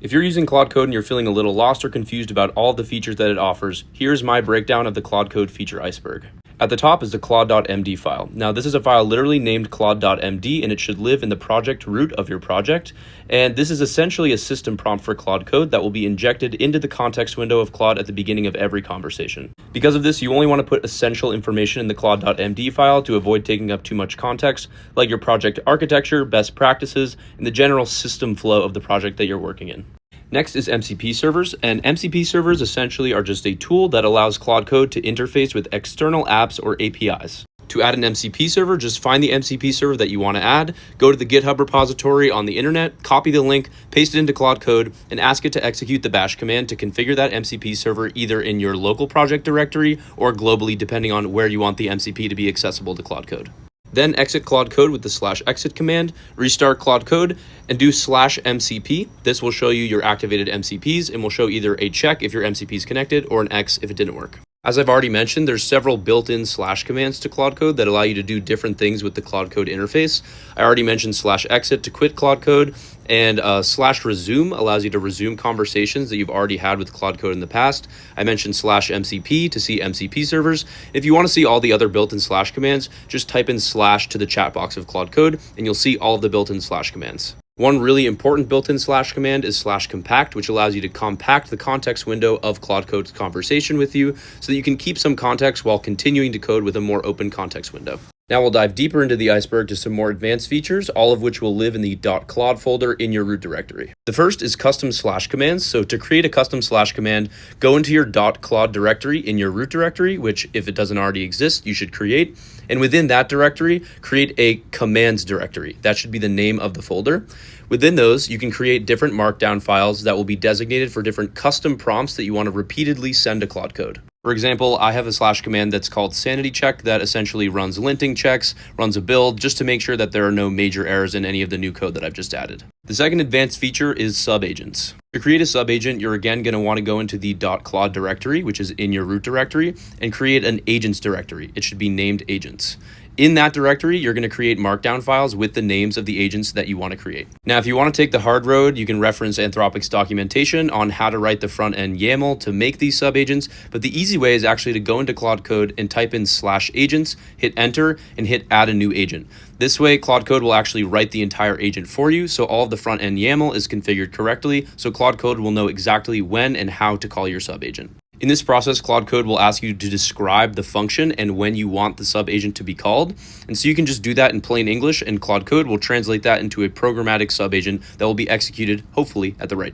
If you're using Claude Code and you're feeling a little lost or confused about all the features that it offers, here's my breakdown of the Claude Code feature iceberg. At the top is the claude.md file. Now, this is a file literally named claude.md, and it should live in the project root of your project. And this is essentially a system prompt for Claude Code that will be injected into the context window of Claude at the beginning of every conversation. Because of this, you only want to put essential information in the claude.md file to avoid taking up too much context, like your project architecture, best practices, and the general system flow of the project that you're working in. Next is MCP servers, and MCP servers essentially are just a tool that allows Claude Code to interface with external apps or APIs. To add an MCP server, just find the MCP server that you want to add, go to the GitHub repository on the internet, copy the link, paste it into Claude Code, and ask it to execute the bash command to configure that MCP server either in your local project directory or globally, depending on where you want the MCP to be accessible to Claude Code. Then exit Claude Code with the /exit command, restart Claude Code, and do /MCP. This will show you your activated MCPs and will show either a check if your MCP is connected or an X if it didn't work. As I've already mentioned, there's several built-in / commands to Claude Code that allow you to do different things with the Claude Code interface. I already mentioned /exit to quit Claude Code, and /resume allows you to resume conversations that you've already had with Claude Code in the past. I mentioned /MCP to see MCP servers. If you want to see all the other built-in / commands, just type in / to the chat box of Claude Code, and you'll see all of the built-in / commands. One really important built-in / command is /compact, which allows you to compact the context window of Claude Code's conversation with you so that you can keep some context while continuing to code with a more open context window. Now we'll dive deeper into the iceberg to some more advanced features, all of which will live in the .claude folder in your root directory. The first is custom / commands. So to create a custom / command, go into your .claude directory in your root directory, which if it doesn't already exist, you should create. And within that directory, create a commands directory. That should be the name of the folder. Within those, you can create different markdown files that will be designated for different custom prompts that you want to repeatedly send to Claude Code. For example, I have a / command that's called sanity check that essentially runs linting checks, runs a build, just to make sure that there are no major errors in any of the new code that I've just added. The second advanced feature is subagents. To create a subagent, you're again going to want to go into the .claude directory, which is in your root directory, and create an agents directory. It should be named agents. In that directory, you're going to create markdown files with the names of the agents that you want to create. Now, if you want to take the hard road, you can reference Anthropic's documentation on how to write the front-end YAML to make these subagents, but the easy way is actually to go into Claude Code and type in /agents, hit enter, and hit add a new agent. This way, Claude Code will actually write the entire agent for you, so all of the front-end YAML is configured correctly, so Claude Code will know exactly when and how to call your subagent. In this process, Claude Code will ask you to describe the function and when you want the subagent to be called. And so you can just do that in plain English, and Claude Code will translate that into a programmatic subagent that will be executed, hopefully, at the right time.